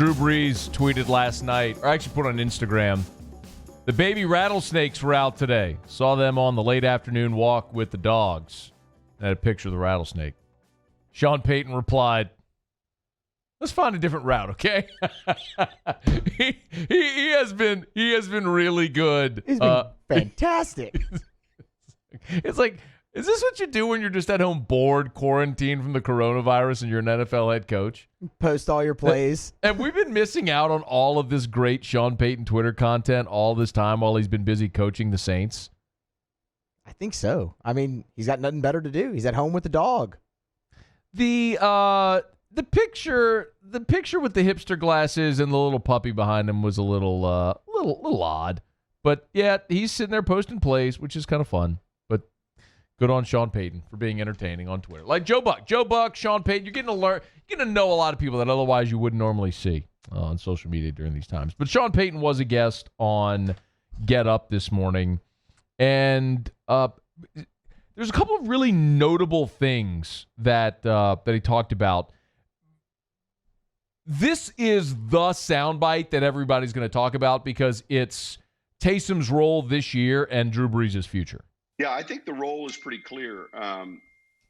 Drew Brees tweeted last night, or actually put on Instagram, the baby rattlesnakes were out today. Saw them on the late afternoon walk with the dogs. And had a picture of the rattlesnake. Sean Payton replied, let's find a different route, okay? he has been really good. He's been fantastic. It's like, is this what you do when you're just at home bored, quarantined from the coronavirus, and you're an NFL head coach? Post all your plays. Have we been missing out on all of this great Sean Payton Twitter content all this time while he's been busy coaching the Saints? I think so. I mean, he's got nothing better to do. He's at home with the dog. The picture with the hipster glasses and the little puppy behind him was a little odd. But yeah, he's sitting there posting plays, which is kind of fun. But good on Sean Payton for being entertaining on Twitter. Like Joe Buck, Sean Payton, you're getting to know a lot of people that otherwise you wouldn't normally see on social media during these times. But Sean Payton was a guest on Get Up this morning, and there's a couple of really notable things that he talked about. This is the soundbite that everybody's going to talk about because it's Taysom's role this year and Drew Brees' future. Yeah, I think the role is pretty clear.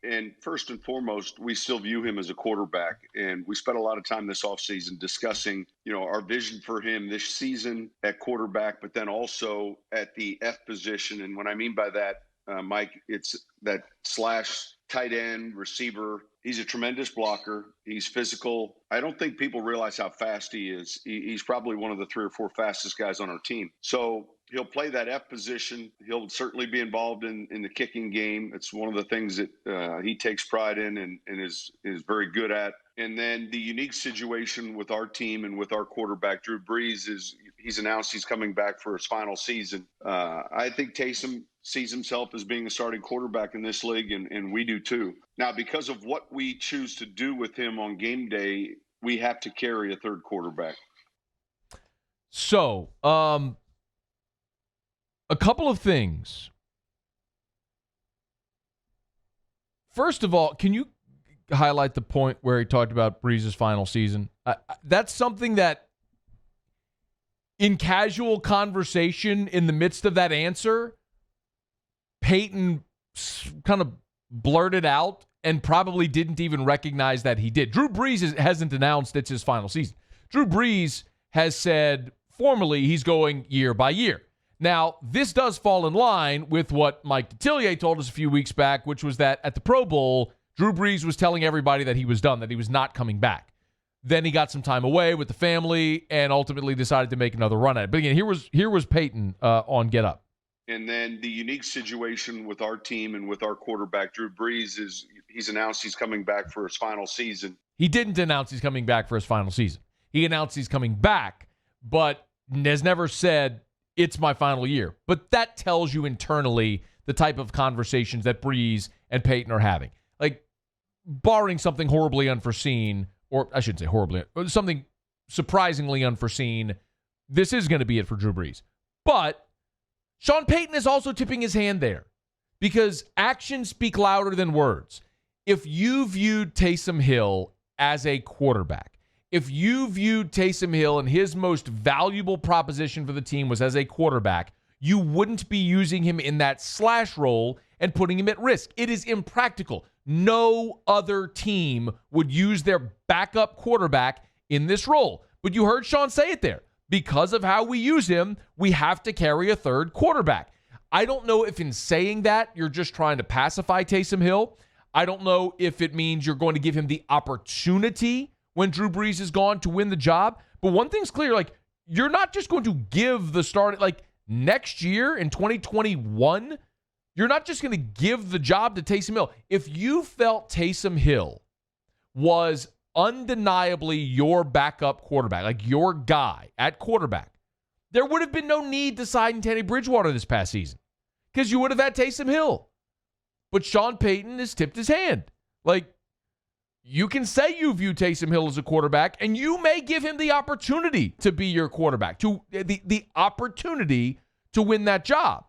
And first and foremost, we still view him as a quarterback. And we spent a lot of time this offseason discussing, our vision for him this season at quarterback, but then also at the F position. And what I mean by that, Mike, it's that / tight end receiver. He's a tremendous blocker. He's physical. I don't think people realize how fast he is. He's probably one of the 3 or 4 fastest guys on our team. So he'll play that F position. He'll certainly be involved in the kicking game. It's one of the things that he takes pride in and is very good at. And then the unique situation with our team and with our quarterback, Drew Brees, is he's announced he's coming back for his final season. I think Taysom sees himself as being a starting quarterback in this league, and we do too. Now, because of what we choose to do with him on game day, we have to carry a third quarterback. So, a couple of things. First of all, can you highlight the point where he talked about Brees' final season? That's something that in casual conversation in the midst of that answer, Payton kind of blurted out and probably didn't even recognize that he did. Drew Brees hasn't announced it's his final season. Drew Brees has said formally he's going year by year. Now, this does fall in line with what Mike Detillier told us a few weeks back, which was that at the Pro Bowl, Drew Brees was telling everybody that he was done, that he was not coming back. Then he got some time away with the family and ultimately decided to make another run at it. But again, here was Payton on Get Up. And then the unique situation with our team and with our quarterback, Drew Brees, is he's announced he's coming back for his final season. He didn't announce he's coming back for his final season. He announced he's coming back, but has never said, it's my final year. But that tells you internally the type of conversations that Brees and Payton are having. Like, barring something horribly unforeseen, or I shouldn't say horribly, something surprisingly unforeseen, this is going to be it for Drew Brees. But Sean Payton is also tipping his hand there because actions speak louder than words. If you viewed Taysom Hill as a quarterback, if you viewed Taysom Hill and his most valuable proposition for the team was as a quarterback, you wouldn't be using him in that slash role and putting him at risk. It is impractical. No other team would use their backup quarterback in this role. But you heard Sean say it there. Because of how we use him, we have to carry a third quarterback. I don't know if in saying that, you're just trying to pacify Taysom Hill. I don't know if it means you're going to give him the opportunity when Drew Brees is gone to win the job. But one thing's clear, like, you're not just going to give the start, like, next year in 2021, you're not just going to give the job to Taysom Hill. If you felt Taysom Hill was undeniably your backup quarterback, like your guy at quarterback, there would have been no need to sign Teddy Bridgewater this past season because you would have had Taysom Hill. But Sean Payton has tipped his hand. Like, you can say you view Taysom Hill as a quarterback, and you may give him the opportunity to be your quarterback, to the opportunity to win that job.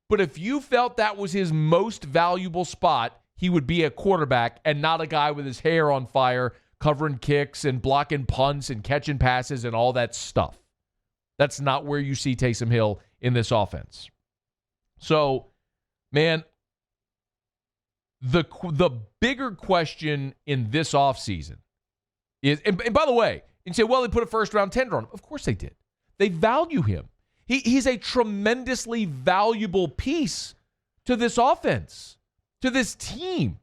But if you felt that was his most valuable spot, he would be a quarterback and not a guy with his hair on fire covering kicks and blocking punts and catching passes and all that stuff. That's not where you see Taysom Hill in this offense. So, man, the bigger question in this offseason is, and by the way, you say, well, they put a first-round tender on him. Of course they did. They value him. He's a tremendously valuable piece to this offense, to this team.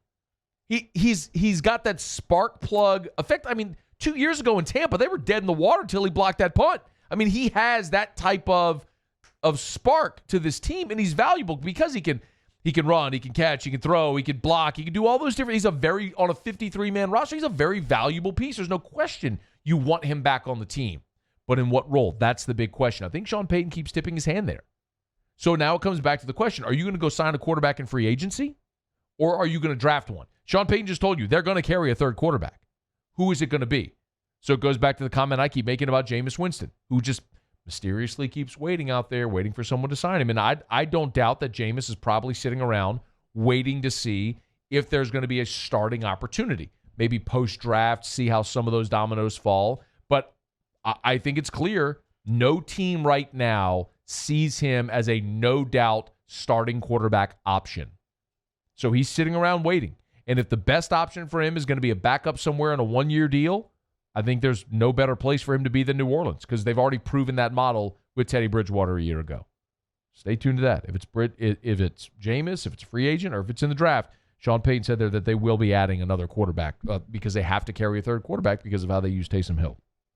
He's got that spark plug effect. I mean, 2 years ago in Tampa, they were dead in the water until he blocked that punt. I mean, he has that type of spark to this team, and he's valuable because he can run, he can catch, he can throw, he can block, he can do all those different. He's on a 53-man roster. He's a very valuable piece. There's no question you want him back on the team. But in what role? That's the big question. I think Sean Payton keeps tipping his hand there. So now it comes back to the question, are you going to go sign a quarterback in free agency, or are you going to draft one? Sean Payton just told you they're going to carry a third quarterback. Who is it going to be? So it goes back to the comment I keep making about Jameis Winston, who just mysteriously keeps waiting out there, waiting for someone to sign him. And I don't doubt that Jameis is probably sitting around waiting to see if there's going to be a starting opportunity. Maybe post-draft, see how some of those dominoes fall. But I think it's clear no team right now sees him as a no-doubt starting quarterback option. So he's sitting around waiting. And if the best option for him is going to be a backup somewhere on a one-year deal, I think there's no better place for him to be than New Orleans because they've already proven that model with Teddy Bridgewater a year ago. Stay tuned to that. If it's Jameis, if it's a free agent, or if it's in the draft, Sean Payton said there that they will be adding another quarterback because they have to carry a third quarterback because of how they use Taysom Hill.